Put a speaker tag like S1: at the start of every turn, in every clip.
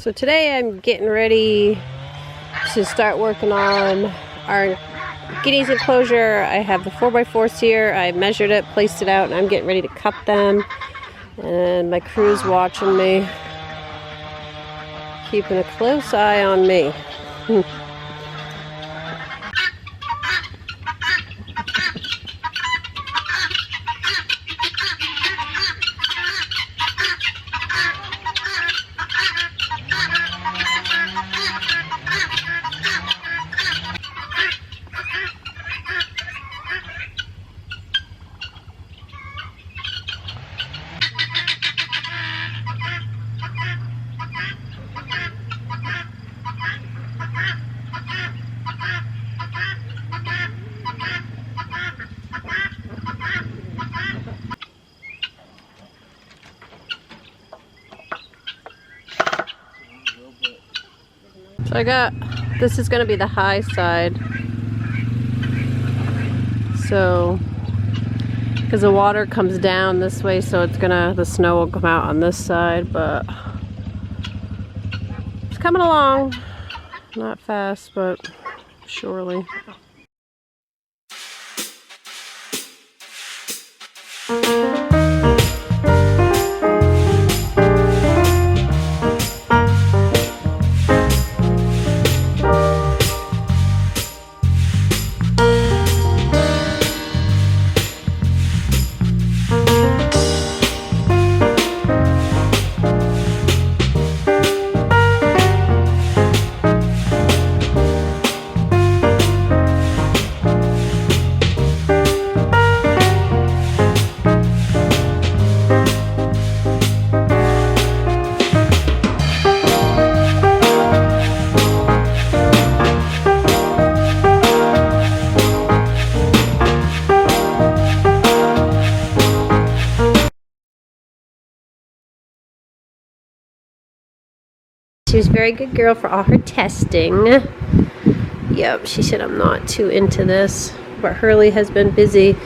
S1: So today I'm getting ready to start working on our guineas enclosure. I have the 4x4s here. I measured it, placed it out, and I'm getting ready to cut them. And my crew's watching me, keeping a close eye on me. So I got, this is going to be the high side. So, because the water comes down this way, so it's gonna, the snow will come out on this side, but it's coming along. Not fast, but surely. She was a very good girl for all her testing. Yep, she said I'm not too into this, but Hurley has been busy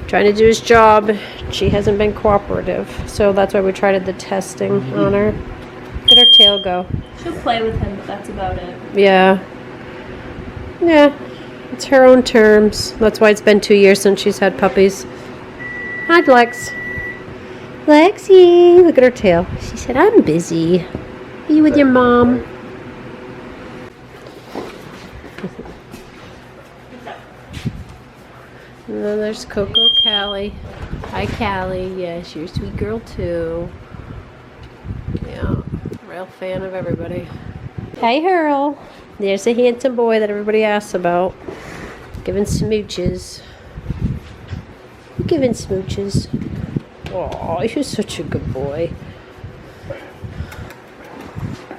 S1: trying to do his job. She hasn't been cooperative, so that's why we tried the testing on her. Look at her tail go.
S2: She'll play with him, but that's about it.
S1: Yeah. Yeah, it's her own terms. That's why it's been 2 years since she's had puppies. Hi, Lex. Lexi, look at her tail. She said, I'm busy. Are you with your mom? And then there's Coco Callie. Hi, Callie. Yes, you're a sweet girl, too. Yeah, real fan of everybody. Hey, Hurl. There's a handsome boy that everybody asks about. Giving smooches. Giving smooches. Oh, you're such a good boy.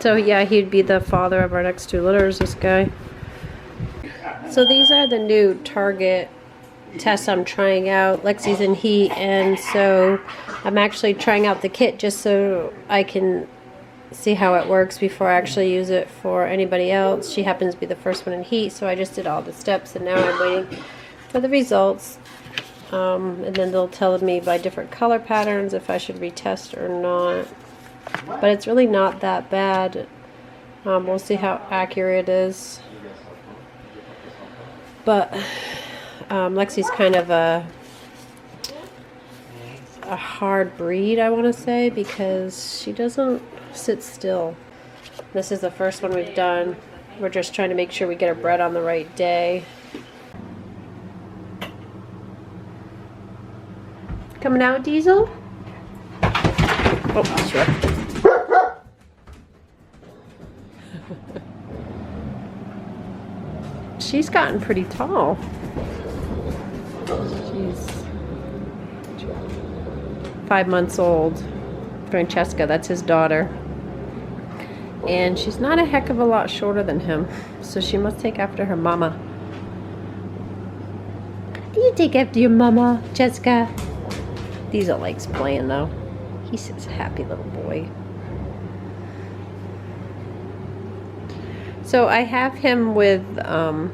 S1: So yeah, he'd be the father of our next 2 litters, this guy. So these are the new target tests I'm trying out. Lexi's in heat, and so I'm actually trying out the kit just so I can see how it works before I actually use it for anybody else. She happens to be the first one in heat, so I just did all the steps, and now I'm waiting for the results. And then they'll tell me by different color patterns if I should retest or not. But it's really not that bad. We'll see how accurate it is. But Lexi's kind of a hard breed, I want to say, because she doesn't sit still. This is the first one we've done. We're just trying to make sure we get her bred on the right day. Coming out, Diesel? Oh, sure. She's gotten pretty tall. She's 5 months old. Francesca, that's his daughter. And she's not a heck of a lot shorter than him, so she must take after her mama. Do you take after your mama, Jessica? Diesel likes playing though. He's such a happy little boy. So I have him with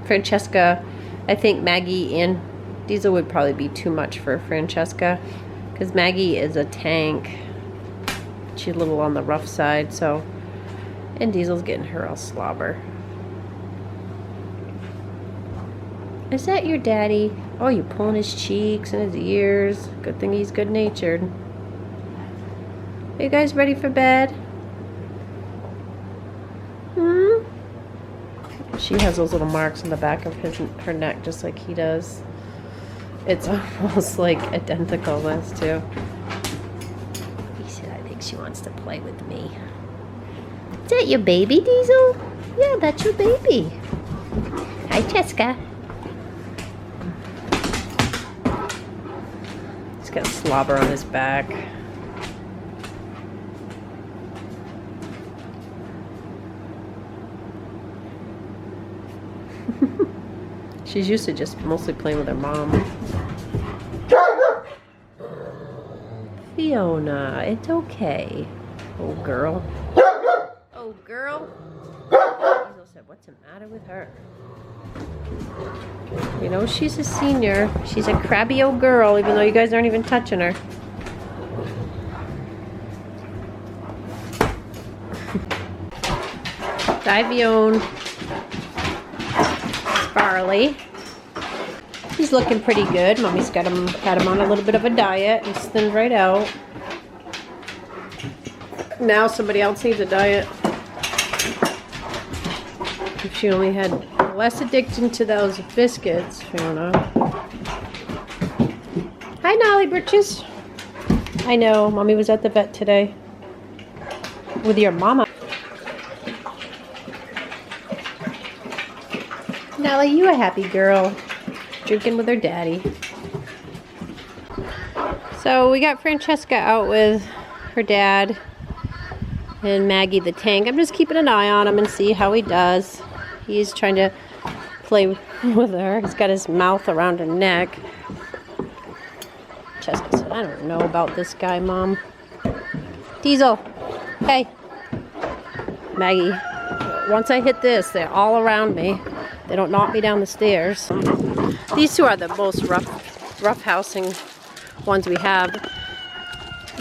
S1: Francesca. I think Maggie and Diesel would probably be too much for Francesca because Maggie is a tank. She's a little on the rough side, so And Diesel's getting her all slobber. Is that your daddy? Oh, you're pulling his cheeks and his ears. Good thing he's good-natured. Are you guys ready for bed? Hmm? She has those little marks on the back of her neck just like he does. It's almost like identical, those two. He said, I think she wants to play with me. Is that your baby, Diesel? Yeah, that's your baby. Hi, Cheska. He's got slobber on his back. She's used to just mostly playing with her mom. Fiona, it's okay. Oh, girl. Oh, girl. Diesel said, what's the matter with her? You know, she's a senior. She's a crabby old girl, even though you guys aren't even touching her. Divione. Farley. He's looking pretty good. Mommy's had him on a little bit of a diet. He's thinned right out. Now somebody else needs a diet. If she only had less addiction to those biscuits, Fiona. Hi, Nolly Britches. I know, Mommy was at the vet today with your mama. Nolly, you a happy girl. Drinking with her daddy. So we got Francesca out with her dad and Maggie the tank. I'm just keeping an eye on him and see how he does. He's trying to play with her. He's got his mouth around her neck. Francesca said, I don't know about this guy, Mom. Diesel, hey. Maggie, once I hit this, they're all around me. They don't knock me down the stairs. These two are the most rough housing ones we have.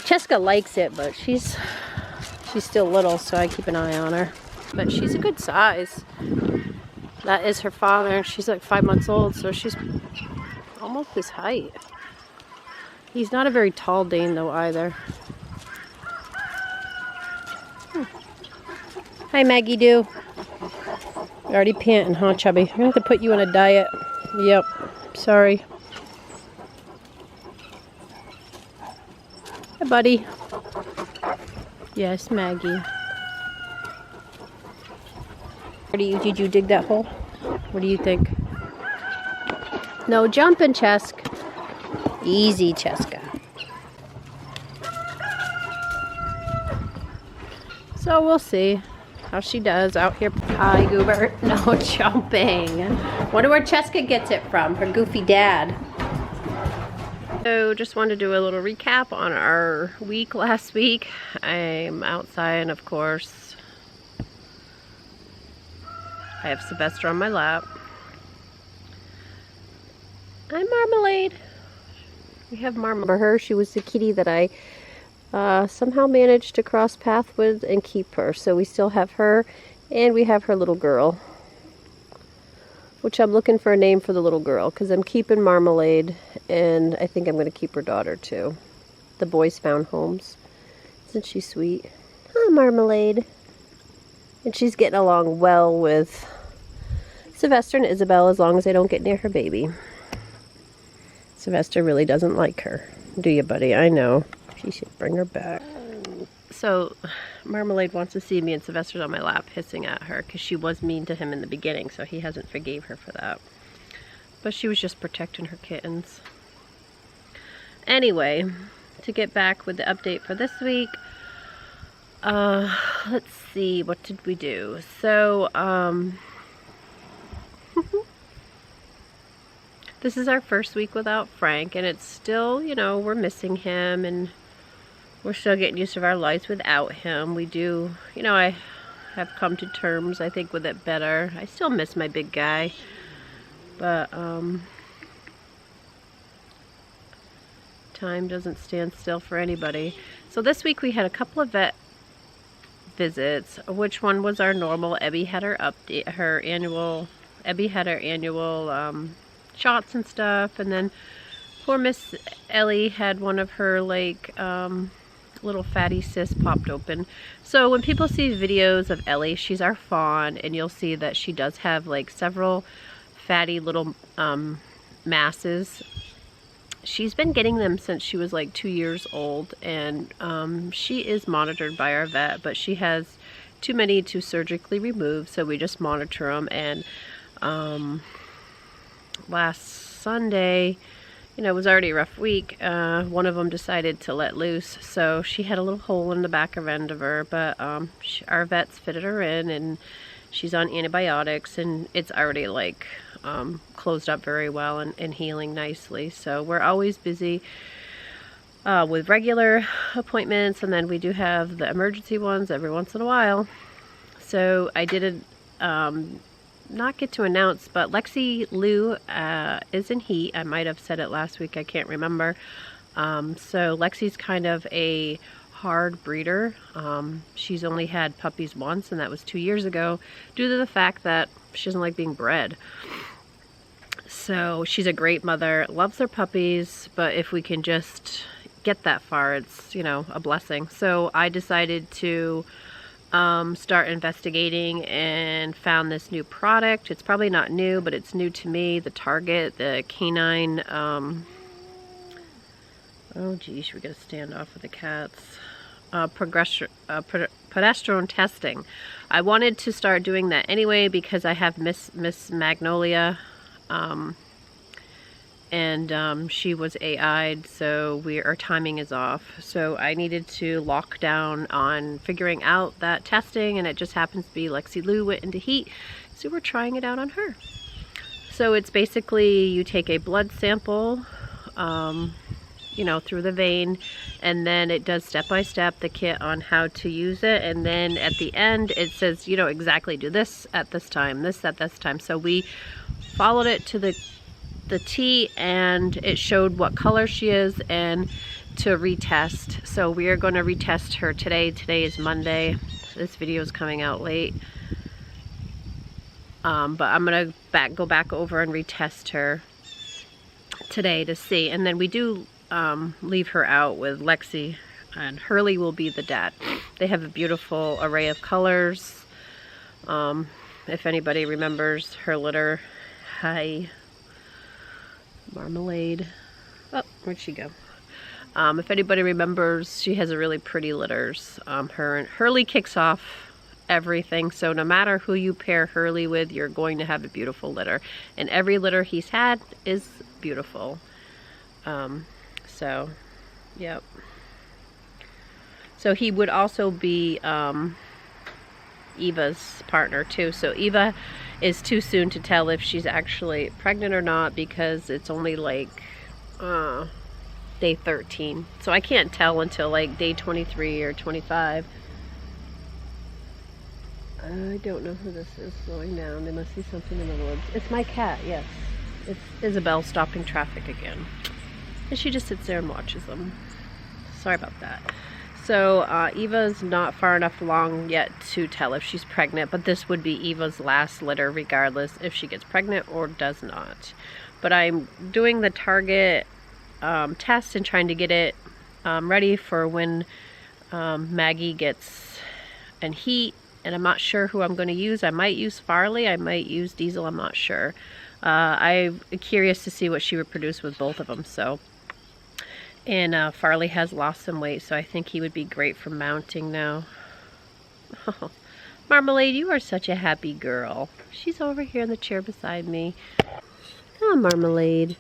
S1: Cheska likes it, but she's still little, so I keep an eye on her. But she's a good size. That is her father. She's like 5 months old, so she's almost his height. He's not a very tall Dane though either. Hi, Maggie Doo. You're already panting, huh, Chubby? I'm gonna have to put you on a diet. Yep. Sorry. Hi, buddy. Yes, Maggie. Did you dig that hole? What do you think? No jumping, Chesk. Easy, Cheska. So we'll see how she does out here. Hi, Goober. No jumping. Wonder where Cheska gets it from, her goofy dad. So just wanted to do a little recap on our week last week. I'm outside, of course. I have Sylvester on my lap. I'm Marmalade. We have Marmalade. For her, she was the kitty that I somehow managed to cross path with and keep her. So we still have her, and we have her little girl. Which I'm looking for a name for the little girl, because I'm keeping Marmalade, and I think I'm going to keep her daughter too. The boys found homes. Isn't she sweet? Hi, Marmalade. And she's getting along well with Sylvester and Isabel as long as they don't get near her baby. Sylvester really doesn't like her. Do you, buddy? I know. She should bring her back. So, Marmalade wants to see me and Sylvester's on my lap hissing at her because she was mean to him in the beginning, so he hasn't forgave her for that. But she was just protecting her kittens. Anyway, to get back with the update for this week, let's see, what did we do? So, this is our first week without Frank, and it's still, you know, we're missing him, and we're still getting used to our lives without him. We do, you know, I have come to terms, I think, with it better. I still miss my big guy, but time doesn't stand still for anybody. So this week we had a couple of vet visits. Which one was our normal? Ebby had her update, her annual shots and stuff, and then poor Miss Ellie had one of her like little fatty cysts popped open. So when people see videos of Ellie, she's our fawn, and you'll see that she does have like several fatty little masses. She's been getting them since she was like 2 years old, and she is monitored by our vet, but she has too many to surgically remove, so we just monitor them. And last Sunday, you know, it was already a rough week, one of them decided to let loose, so she had a little hole in the back end of her, but our vets fitted her in, and she's on antibiotics, and it's already like closed up very well and healing nicely. So we're always busy with regular appointments, and then we do have the emergency ones every once in a while. So I did not get to announce, but Lexi Lou is in heat. I might have said it last week, I can't remember. So Lexi's kind of a hard breeder. She's only had puppies once, and that was 2 years ago, due to the fact that she doesn't like being bred. So she's a great mother, loves her puppies, but if we can just get that far, it's, you know, a blessing. So I decided to start investigating and found this new product. It's probably not new, but it's new to me. The Target, the canine, oh geez, we gotta stand off with the cats. Progesterone testing. I wanted to start doing that anyway because I have Miss Magnolia, and she was AI'd, so our timing is off. So I needed to lock down on figuring out that testing, and it just happens to be Lexi Lou went into heat, so we're trying it out on her. So it's basically you take a blood sample, you know, through the vein, and then it does step by step the kit on how to use it, and then at the end it says, you know, exactly do this at this time, this at this time. So we followed it to the T, and it showed what color she is and to retest. So we are going to retest her today. Today is Monday. This video is coming out late, but I'm gonna go back over and retest her today to see. And then we do leave her out with Lexi, and Hurley will be the dad. They have a beautiful array of colors. If anybody remembers her litter, hi, Marmalade. Oh, where'd she go? If anybody remembers, she has a really pretty litters. Her and Hurley kicks off everything, so no matter who you pair Hurley with, you're going to have a beautiful litter, and every litter he's had is beautiful. So yep, so he would also be Eva's partner too. So Eva is too soon to tell if she's actually pregnant or not, because it's only like day 13, so I can't tell until like day 23 or 25. I don't know who this is slowing down. There must be something in the woods. It's my cat, yes. It's Isabel stopping traffic again, and she just sits there and watches them. Sorry about that. So Eva's not far enough along yet to tell if she's pregnant, but this would be Eva's last litter regardless if she gets pregnant or does not. But I'm doing the Target test and trying to get it ready for when Maggie gets in heat, and I'm not sure who I'm going to use. I might use Farley, I might use Diesel, I'm not sure. I'm curious to see what she would produce with both of them. So. And Farley has lost some weight, so I think he would be great for mounting now. Oh, Marmalade, you are such a happy girl. She's over here in the chair beside me. Oh, Marmalade.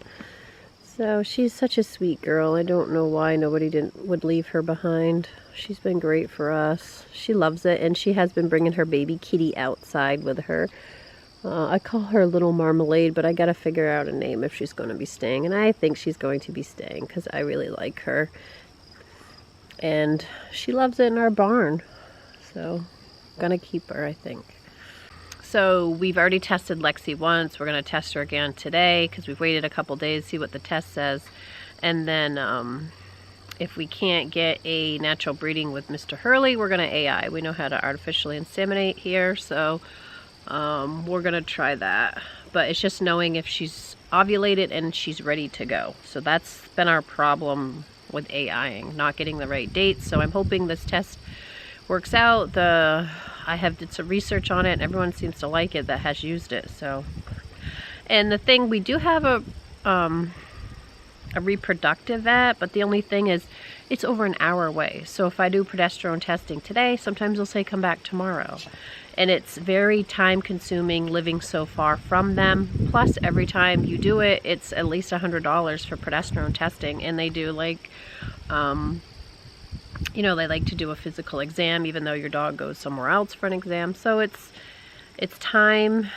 S1: So she's such a sweet girl. I don't know why nobody would leave her behind. She's been great for us. She loves it, and she has been bringing her baby kitty outside with her. I call her Little Marmalade, but I gotta figure out a name if she's going to be staying, and I think she's going to be staying because I really like her, and she loves it in our barn, so I'm gonna keep her, I think. So we've already tested Lexi once. We're gonna test her again today because we've waited a couple days to see what the test says, and then if we can't get a natural breeding with Mr. Hurley, we're going to AI. We know how to artificially inseminate here, so we're going to try that. But it's just knowing if she's ovulated and she's ready to go. So that's been our problem with AIing, not getting the right dates. So I'm hoping this test works out. I have did some research on it, and everyone seems to like it that has used it. So, and the thing, we do have a reproductive vet, but the only thing is it's over an hour away. So if I do progesterone testing today, sometimes they'll say come back tomorrow. And it's very time consuming living so far from them. Plus every time you do it, it's at least $100 for progesterone testing. And they do like, you know, they like to do a physical exam even though your dog goes somewhere else for an exam. So it's time,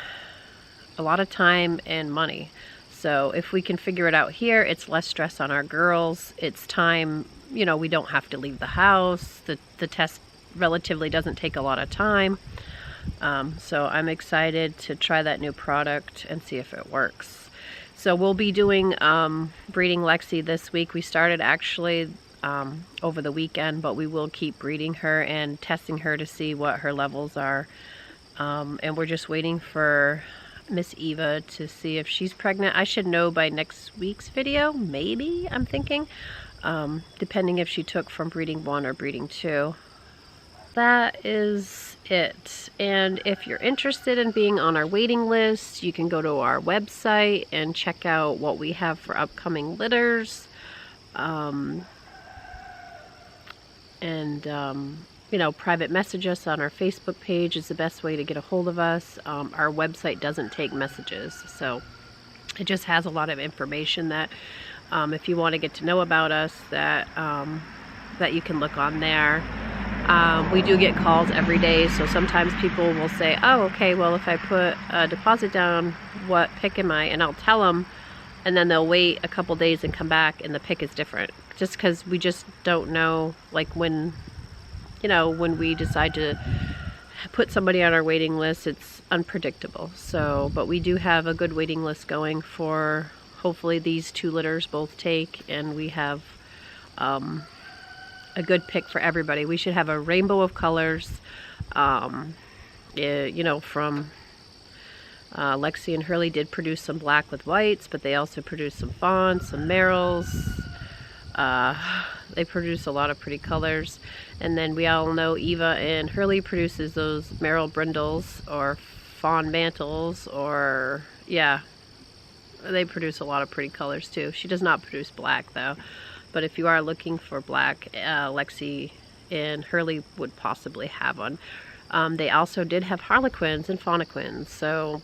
S1: a lot of time and money. So if we can figure it out here, it's less stress on our girls. It's time, you know, we don't have to leave the house. The test relatively doesn't take a lot of time. So I'm excited to try that new product and see if it works. So we'll be doing breeding Lexi this week. We started actually over the weekend, but we will keep breeding her and testing her to see what her levels are. And we're just waiting for Miss Eva to see if she's pregnant. I should know by next week's video, maybe, I'm thinking, depending if she took from breeding 1 or breeding 2. That is it. And if you're interested in being on our waiting list, you can go to our website and check out what we have for upcoming litters. You know, private message us on our Facebook page is the best way to get a hold of us. Our website doesn't take messages, so it just has a lot of information that if you want to get to know about us, that you can look on there. We do get calls every day, so sometimes people will say, oh, okay, well, if I put a deposit down, what pick am I? And I'll tell them, and then they'll wait a couple days and come back, and the pick is different. Just because we just don't know, like when, you know, when we decide to put somebody on our waiting list, it's unpredictable. So, but we do have a good waiting list going for hopefully these 2 litters both take, and we have a good pick for everybody. We should have a rainbow of colors, you know, from Lexi and Hurley did produce some black with whites, but they also produced some fawns, some merles. They produce a lot of pretty colors. And then we all know Eva and Hurley produces those merle brindles or fawn mantles, or yeah, they produce a lot of pretty colors too. She does not produce black though, but if you are looking for black, Lexi and Hurley would possibly have one. They also did have harlequins and fawnquins, so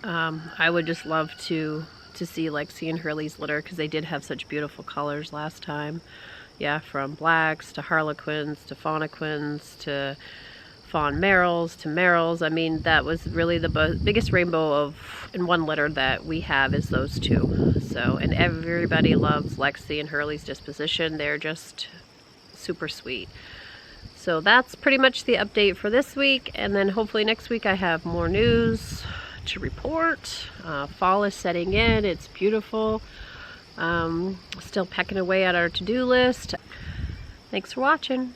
S1: I would just love to see Lexi and Hurley's litter, because they did have such beautiful colors last time. Yeah, from blacks to harlequins to fawnquins to fawn merles to merles. I mean, that was really the biggest rainbow in one litter that we have is those 2. So, and everybody loves Lexi and Hurley's disposition. They're just super sweet. So that's pretty much the update for this week, and then hopefully next week I have more news to report. Fall is setting in. It's beautiful. Still pecking away at our to-do list. Thanks for watching.